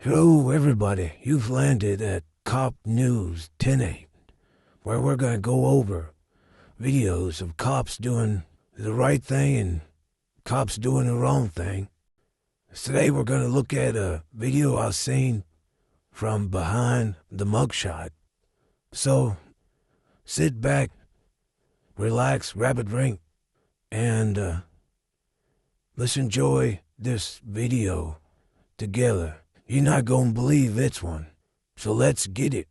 Hello, everybody. You've landed at Cop News 10-8, where we're going to go over videos of cops doing the right thing and cops doing the wrong thing. Today, we're going to look at a video I've seen from behind the mugshot. So, sit back, relax, grab a drink, and let's enjoy this video together. You're not gonna believe it's one. So let's get it.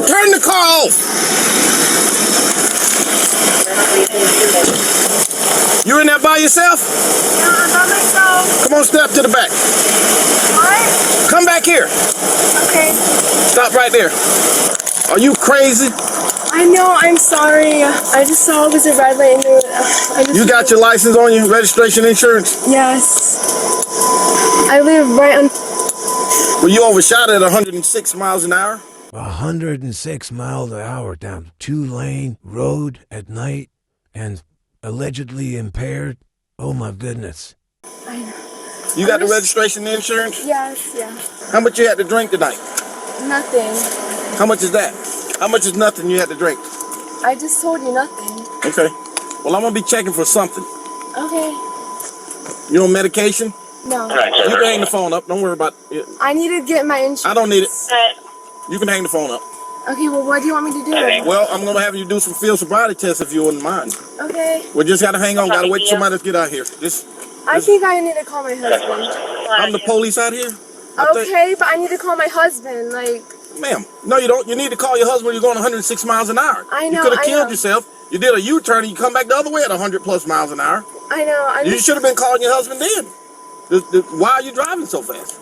Turn the car off! You in there by yourself? Yeah, I'm by myself. Come on, step to the back. What? Come back here. Okay. Stop right there. Are you crazy? I know, I'm sorry. I just saw it was a red light and You got your license on you, registration, insurance? Yes. I live right on... Well, you overshot at 106 miles an hour. 106 miles an hour down a 2-lane road at night and allegedly impaired. Oh my goodness. I know. You got the registration and insurance? Yes, yeah. How much you had to drink tonight? Nothing. How much is that? How much is nothing you had to drink? I just told you nothing. Okay. Well, I'm going to be checking for something. Okay. You on medication? No. You can hang the phone up. Don't worry about it. I need to get my insurance. I don't need it. You can hang the phone up. Okay, well, what do you want me to do? Well, I'm going to have you do some field sobriety tests if you wouldn't mind. Okay. We just got to hang on. Got to wait till somebody to get out here. I think I need to call my husband. I'm the police out here. Okay, but I need to call my husband, like... Ma'am, no, you don't. You need to call your husband. You're going 106 miles an hour. I know, You could have I killed know. yourself. You did a U-turn and you come back the other way at 100 plus miles an hour. I know, You should have been calling your husband then. Why are you driving so fast?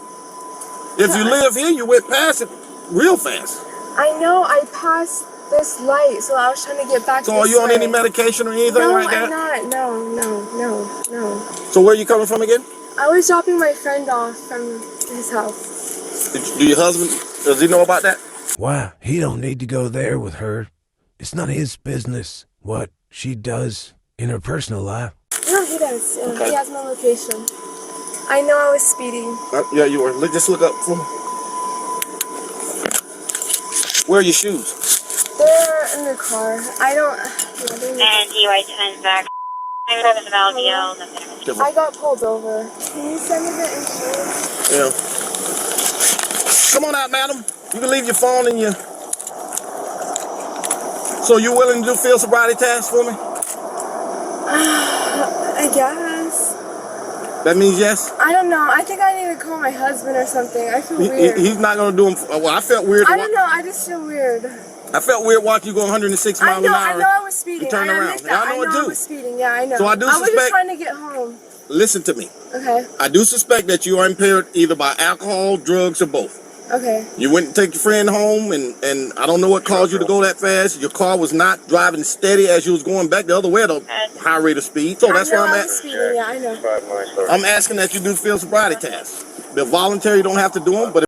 If you live here, you went past it real fast. I know, I passed this light, so I was trying to get back So this are you on way. any medication or anything No, like that? I'm not. No. So where are you coming from again? I was dropping my friend off from his house. Do your husband, does he know about that? Why, he don't need to go there with her. It's not his business what she does in her personal life. No, he does. Okay. He has my location. I know I was speeding. Yeah, you were. Just look up for me. Where are your shoes? They're in the car. I don't... And DUI 10 back. I got pulled over. Can you send me the insurance? Yeah. Come on out, madam. You can leave your phone in your... So you willing to do field sobriety tasks for me? I guess. That means yes? I don't know. I think I need to call my husband or something. I feel weird. He's not going to do them. Well, I felt weird. I don't know. I just feel weird. I felt weird watching you go 106 miles an hour. I know I was speeding. You turn around. I know it I too. was speeding. Yeah, I know. So I do was just suspect... trying to get home. Listen to me. Okay. I do suspect that you are impaired either by alcohol, drugs, or both. Okay. You went and take your friend home, and I don't know what caused you to go that fast. Your car was not driving steady as you was going back the other way at a high rate of speed. So that's why I'm at. Speeding. Yeah, I know. I'm asking that you do field sobriety tests. They're voluntary. You don't have to do them, but...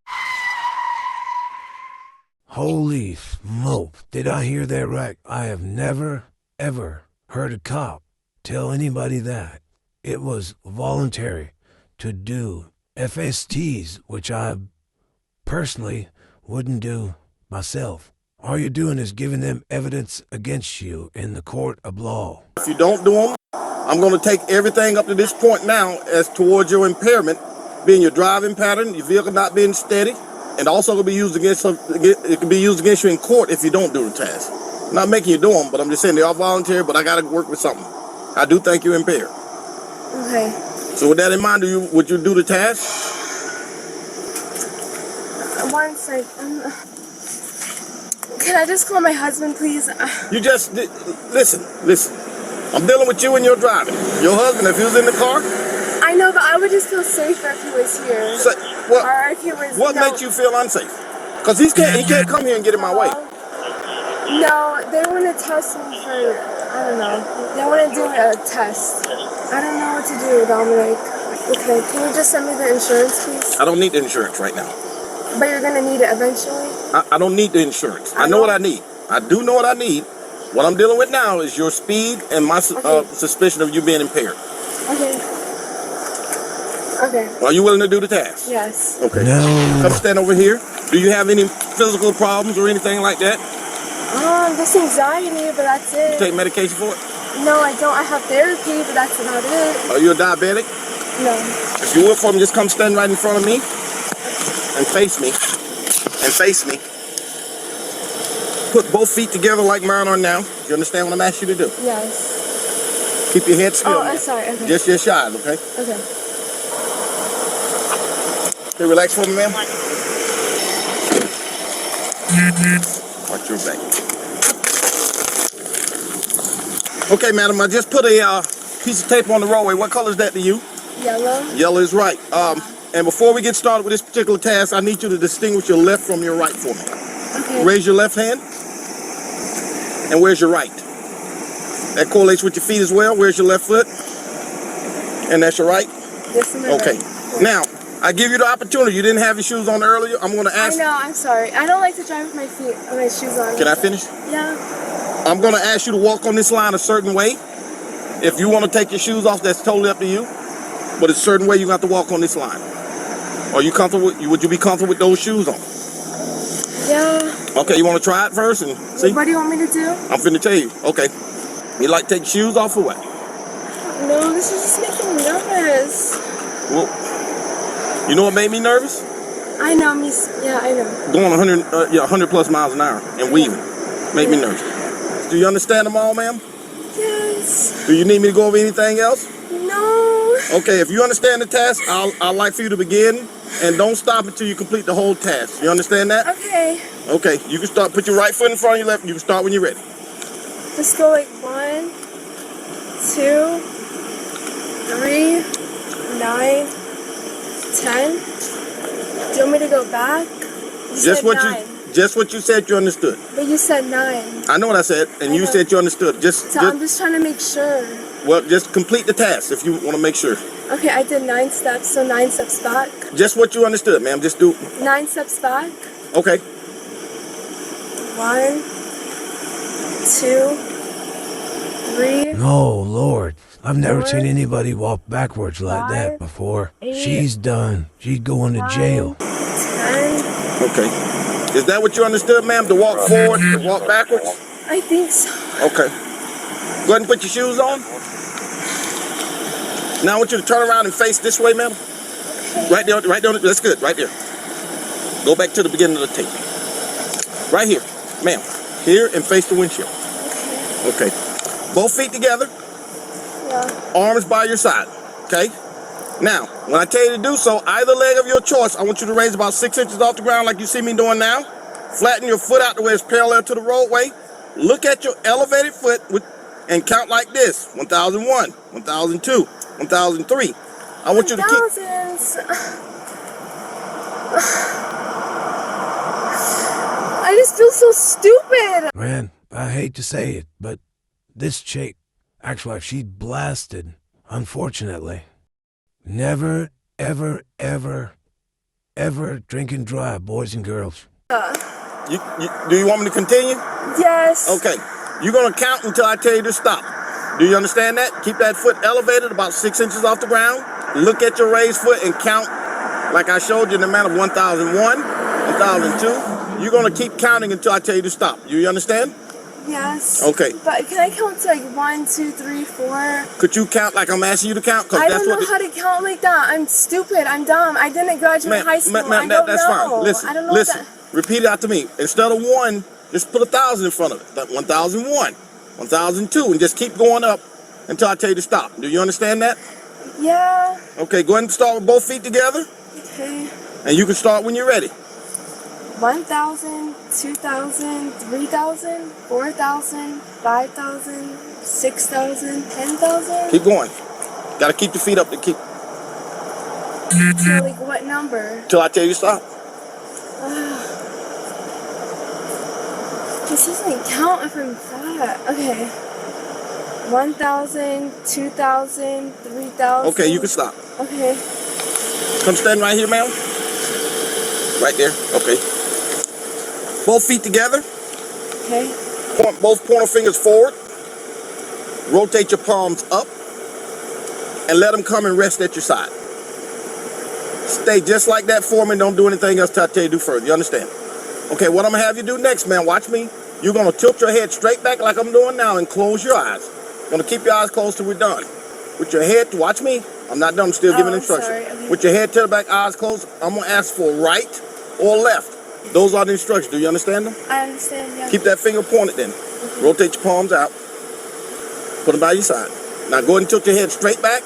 Holy smoke. Did I hear that right? I have never, ever heard a cop tell anybody that. It was voluntary to do FSTs, which I personally wouldn't do myself. All you're doing is giving them evidence against you in the court of law. If you don't do them, I'm going to take everything up to this point now as towards your impairment, being your driving pattern, your vehicle not being steady, and also it can be used against you in court if you don't do the task. I'm not making you do them, but I'm just saying they are voluntary, but I got to work with something. I do think you're impaired. Okay. So with that in mind, would you do the task? One second. Can I just call my husband, please? You just listen. I'm dealing with you and your driving. Your husband, if he was in the car. I know, but I would just feel safer if he was here. So, or if he was... What makes you feel unsafe? Because he can't come here and get in my way. No, they want to test me for... I don't know. They want to do a test. I don't know what to do, Dominic. Okay, can you just send me the insurance, please? I don't need the insurance right now. But you're gonna need it eventually? I don't need the insurance. I know what I need. I do know what I need. What I'm dealing with now is your speed and my suspicion of you being impaired. Okay. Okay. Are you willing to do the task? Yes. Okay. No. Come stand over here. Do you have any physical problems or anything like that? Just anxiety, but that's it. You take medication for it? No, I don't. I have therapy, but that's about it. Are you a diabetic? No. If you will for me, just come stand right in front of me and face me. And face me. Put both feet together like mine are now. You understand what I'm asking you to do? Yes. Keep your head still. Oh, I'm sorry. Okay. Just your eyes, okay? Okay. Okay, relax for me, ma'am. Watch your back. Okay, madam, I just put a piece of tape on the roadway. What color is that to you? Yellow. Yellow is right. And before we get started with this particular task, I need you to distinguish your left from your right for me. Okay. Raise your left hand. And where's your right? That correlates with your feet as well. Where's your left foot? And that's your right? This is my okay. right. Now, I give you the opportunity. You didn't have your shoes on earlier. I'm going to ask. I know. I'm sorry. I don't like to drive with my feet or my shoes on. Can I finish? Yeah. I'm going to ask you to walk on this line a certain way. If you want to take your shoes off, that's totally up to you. But it's a certain way you have to walk on this line. Are you comfortable? Would you be comfortable with those shoes on? Yeah. Okay, you want to try it first and see? What do you want me to do? I'm finna tell you. Okay. You like to take your shoes off or what? No, this is just making me nervous. Well, you know what made me nervous? I know, yeah, I know. Going 100 plus miles an hour and weaving made me nervous. Do you understand them all, ma'am? Yes. Do you need me to go over anything else? No. Okay, if you understand the task, I'd like for you to begin and don't stop until you complete the whole task. You understand that? Okay. Okay, you can start. Put your right foot in front of your left. You can start when you're ready. Let's go like 1, 2, 3, 9, 10. Do you want me to go back? Just what you said you understood. But you said 9. I know what I said, and you said you understood. I'm just trying to make sure. Well, just complete the task if you want to make sure. Okay, I did 9 steps, so 9 steps back. Just what you understood, ma'am. Just do. 9 steps back. Okay. 1, 2, 3. Oh, Lord. I've never seen anybody walk backwards like that before. 8, She's done. She's going to jail. 10. Okay. Is that what you understood, ma'am? To walk forward, to walk backwards? I think so. Okay. Go ahead and put your shoes on. Now I want you to turn around and face this way, ma'am. Right there, that's good, right there. Go back to the beginning of the tape. Right here, ma'am. Here and face the windshield. Okay. Both feet together. Yeah. Arms by your side. Okay? Now, when I tell you to do so, either leg of your choice, I want you to raise about 6 inches off the ground like you see me doing now. Flatten your foot out the way it's parallel to the roadway. Look at your elevated foot and count like this. 1001, 1002, 1003. I want you to keep... I just feel so stupid. Man, I hate to say it, but this chick, actually, she's blasted, unfortunately. Never, ever, ever, ever drink and drive, boys and girls. Do you want me to continue? Yes. Okay. You're going to count until I tell you to stop. Do you understand that? Keep that foot elevated about 6 inches off the ground. Look at your raised foot and count like I showed you in the amount of 1001, 1002. You're going to keep counting until I tell you to stop. You understand? Yes. Okay. But can I count to like 1, 2, 3, 4? Could you count like I'm asking you to count? I don't know how to count like that. I'm stupid. I'm dumb. I didn't graduate high school. Ma'am, that's fine. Listen, I don't know listen. Repeat it out to me. Instead of 1, just put 1,000 in front of it. 1001, 1002, and just keep going up until I tell you to stop. Do you understand that? Yeah. Okay, go ahead and start with both feet together. Okay. And you can start when you're ready. 1,000, 2,000, 3,000, 4,000, 5,000, 6,000, 10,000. Keep going. Gotta keep the feet up to keep. So like what number? Till I tell you to stop. This doesn't count if I'm fat. Okay. 1,000, 2,000, 3,000. Okay, you can stop. Okay. Come stand right here, ma'am. Right there. Okay. Both feet together. Okay. Point both pointer fingers forward. Rotate your palms up. And let them come and rest at your side. Stay just like that for me. Don't do anything else till I tell you to do further. You understand? Okay, what I'm going to have you do next, man, watch me. You're going to tilt your head straight back like I'm doing now and close your eyes. You're going to keep your eyes closed till we're done. With your head, watch me. I'm not done. I'm still giving instructions. Sorry. Okay. With your head to the back, eyes closed, I'm going to ask for right or left. Those are the instructions. Do you understand them? I understand, yeah. Keep that finger pointed then. Okay. Rotate your palms out. Put them by your side. Now go ahead and tilt your head straight back.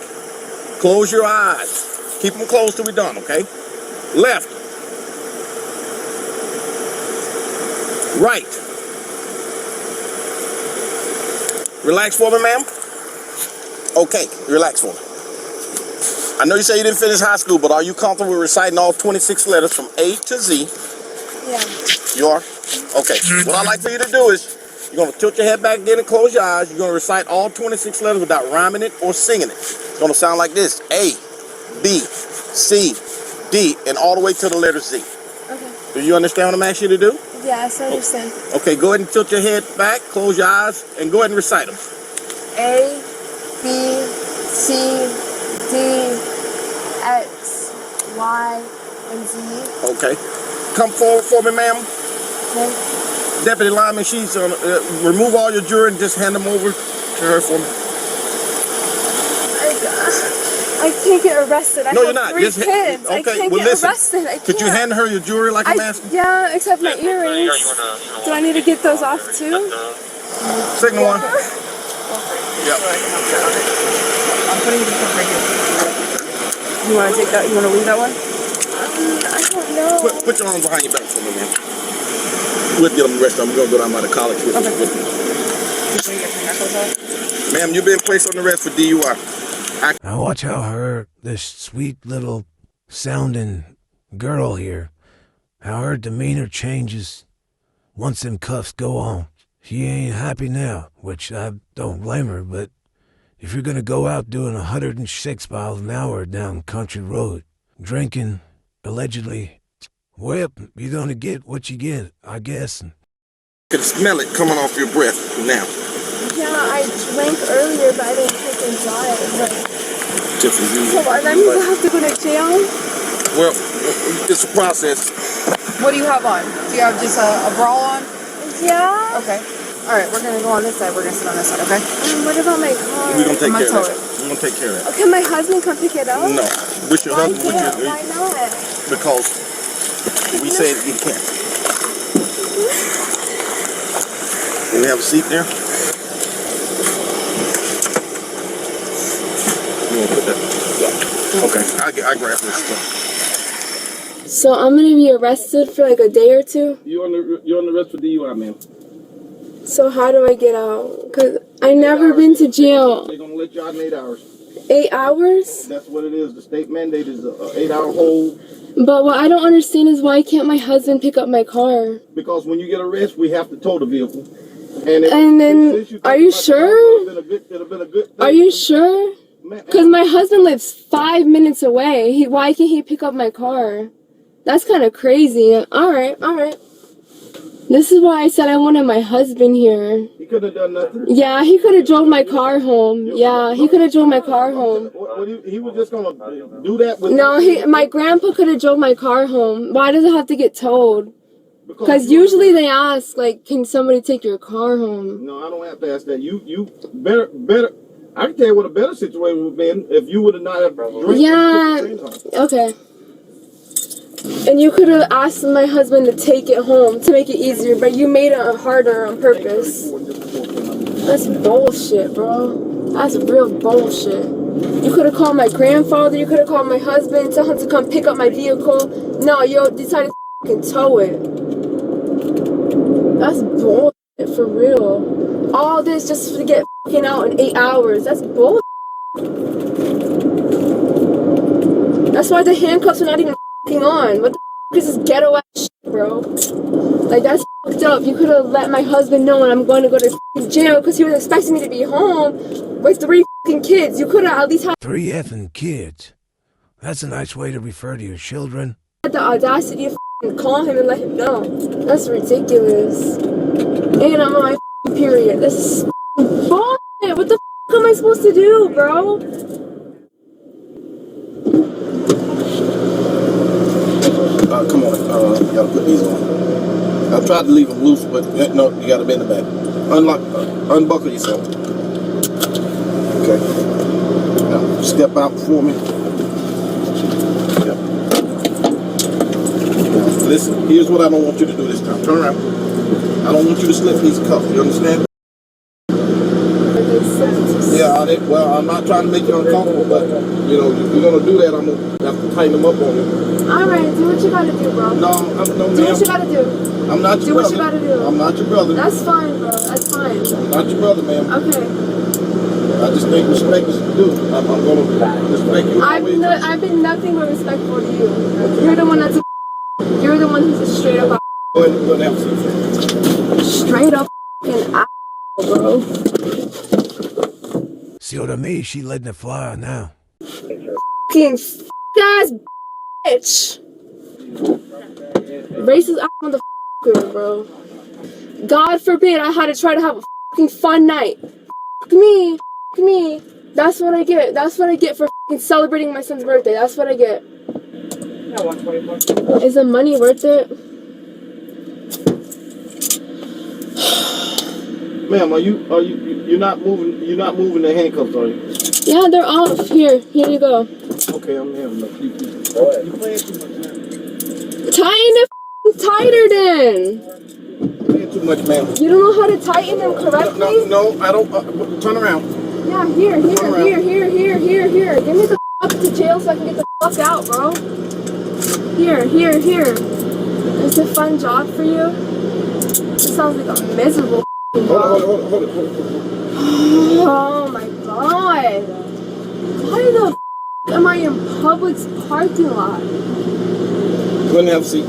Close your eyes. Keep them closed till we're done, okay? Left. Right. Relax for me, ma'am. Okay, relax for me. I know you say you didn't finish high school, but are you comfortable with reciting all 26 letters from A to Z? Yeah. You are? Okay. What I'd like for you to do is, you're going to tilt your head back again and close your eyes. You're going to recite all 26 letters without rhyming it or singing it. It's going to sound like this. A, B, C, D, and all the way to the letter Z. Okay. Do you understand what I'm asking you to do? Yes, I understand. Okay, go ahead and tilt your head back, close your eyes, and go ahead and recite them. A, B, C, D, X, Y, and Z. Okay. Come forward for me, ma'am. Okay. Deputy Lyman, she's on. Remove all your jewelry and just hand them over to her for me. I can't get arrested. I No, have you're not. 3 Just kids. okay. I can't Well, get listen. arrested. I can't. Could you hand her your jewelry like I'm asking? Yeah, except my earrings. Do I need to get those off too? Signal one. I'm Yep. putting this up right here. You want to take that? You want to leave that one? I don't know. Put your arms behind your back for me, man. We'll get them the rest of them. We're going to go down by the college with them. Ma'am, you've been placed on the arrest for DUI. Now watch how this sweet little sounding girl here, how her demeanor changes once them cuffs go on. She ain't happy now, which I don't blame her, but if you're gonna go out doing 106 miles an hour down country road, drinking, allegedly, well, you're gonna get what you get, I guess. You can smell it coming off your breath now. Yeah, I drank earlier, but I didn't take and drive. Different view. So that means I have to go to jail? Well, it's a process. What do you have on? Do you have just a bra on? Yeah. Okay. All right, we're going to go on this side. We're going to sit on this side, okay? What about my car? We're going to take care of tow that. We're going to take care of that. Can my husband come pick it up? No. With your Why husband? can't? Why not? Because we said you can't. Do we have a seat there? You want to put that? Yeah. Okay, I grab this stuff. So I'm gonna be arrested for like a day or two? You're on the arrest for DUI, ma'am. So how do I get out? Cause I never been to jail. They're gonna let you out in 8 hours. 8 hours? That's what it is. The state mandate is an 8-hour hold. But what I don't understand is why can't my husband pick up my car? Because when you get arrested, we have to tow the vehicle. And then, are you sure? Are you sure? Because my husband lives 5 minutes away. Why can't he pick up my car? That's kind of crazy. All right. This is why I said I wanted my husband here. He could have done nothing. Yeah, he could have drove my car home. Yeah, he could have drove my car home. He was just going to do that with... No, my grandpa could have drove my car home. Why does it have to get towed? Because usually they ask, like, can somebody take your car home? No, I don't have to ask that. You better... I can tell you what a better situation would have been if you would have not have drank. Yeah, okay. And you could have asked my husband to take it home to make it easier, but you made it harder on purpose. That's bullshit, bro. That's real bullshit. You could have called my grandfather, you could have called my husband, tell him to come pick up my vehicle. No, you decided to fucking tow it. That's bullshit, for real. All this just to get fucking out in 8 hours. That's bullshit. That's why the handcuffs are not even fucking on. What the fuck is this ghetto ass shit? bro. Like, that's fucked up. You could have let my husband know when I'm going to go to jail because he was expecting me to be home with 3 kids. You could have at least had 3 effing kids. That's a nice way to refer to your children. the audacity to call him and let him know. That's ridiculous. And I'm on my period. This is bullshit. What the am I supposed to do, bro? Come on, you gotta put these on. I tried to leave them loose, but no, you gotta bend the back. Unbuckle yourself. Okay. Now, step out for me. Yep. Now, listen, here's what I don't want you to do this time. Turn around. I don't want you to slip these cuffs, you understand? Yeah, well, I'm not trying to make you uncomfortable, but, you know, if you're gonna do that, I'm gonna have to tighten them up on you. Alright, do what you gotta do, bro. No, do what you gotta do. I'm not your brother. Do what you gotta do. I'm not your brother. That's fine, bro. That's fine. I'm not your brother, ma'am. Okay. I just think respect is due. I'm gonna respect you. I've been nothing but respectful to you. Okay. You're the one that's you're the one who's a straight up Go ahead and have a seat. Straight up bro. See what I mean? She letting it fly now. Fucking ass bitch. Racist ass motherfucker, bro. God forbid I had to try to have a fucking fun night. Fuck me. That's what I get. That's what I get for fucking celebrating my son's birthday. That's what I get. Is the money worth it? Ma'am, you're not moving the handcuffs, are you? Yeah, they're off. Here you go. Okay, I'm having enough. You playing too much, man. Tighten it tighter then. Playing too much, ma'am. You don't know how to tighten them correctly? No, I don't. Turn around. Yeah, here. Give me the fuck to jail so I can get the fuck out, bro. Here. It's a fun job for you. This sounds like a miserable job. Hold it. Oh my god. Why the f am I in Publix parking lot? Go ahead and have a seat.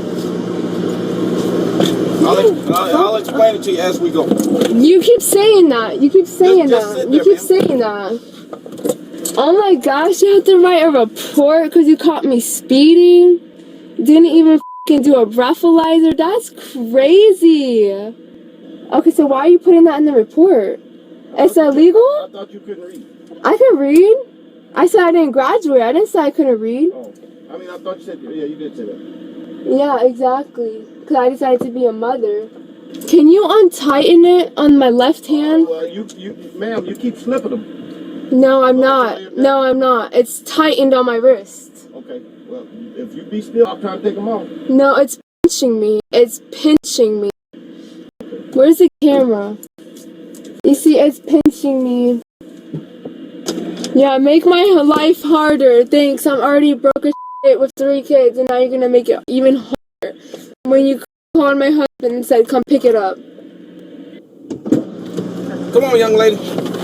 I'll explain it to you as we go. You keep saying that. Oh my gosh, you have to write a report because you caught me speeding. Didn't even f***ing do a breathalyzer. That's crazy. Okay, so why are you putting that in the report? It's illegal? I thought you couldn't read. I can read. I said I didn't graduate. I didn't say I couldn't read. Oh, I mean, I thought you said, yeah, you did say that. Yeah, exactly. Because I decided to be a mother. Can you untighten it on my left hand? Ma'am, you keep slipping them. No, I'm not. No, I'm not. It's tightened on my wrist. Okay, well, if you be still, I'll try to take them off. No, it's pinching me. It's pinching me. Where's the camera? You see, it's pinching me. Yeah, make my life harder. Thanks, I'm already broke as shit with 3 kids, and now you're gonna make it even harder. When you called my husband and said, come pick it up. Come on, young lady.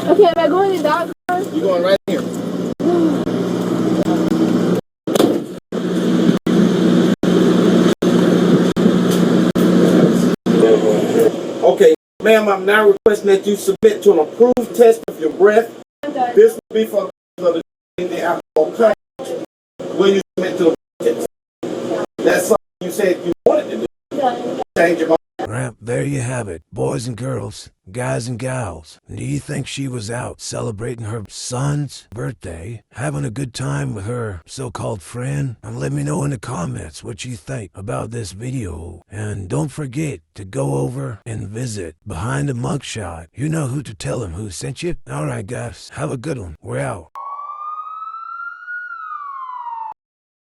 Okay, am I going in that car? You're going right here. Okay, ma'am, I'm now requesting that you submit to an approved test of your breath. This will be for the alcohol content. Will you submit to the test? That's something you said you wanted to do. Change your mind. Well, there you have it, boys and girls, guys and gals. Do you think she was out celebrating her son's birthday, having a good time with her so-called friend? And let me know in the comments what you think about this video. And don't forget to go over and visit Behind the Mugshot. You know who to tell him who sent you. Alright guys, have a good one. We're out.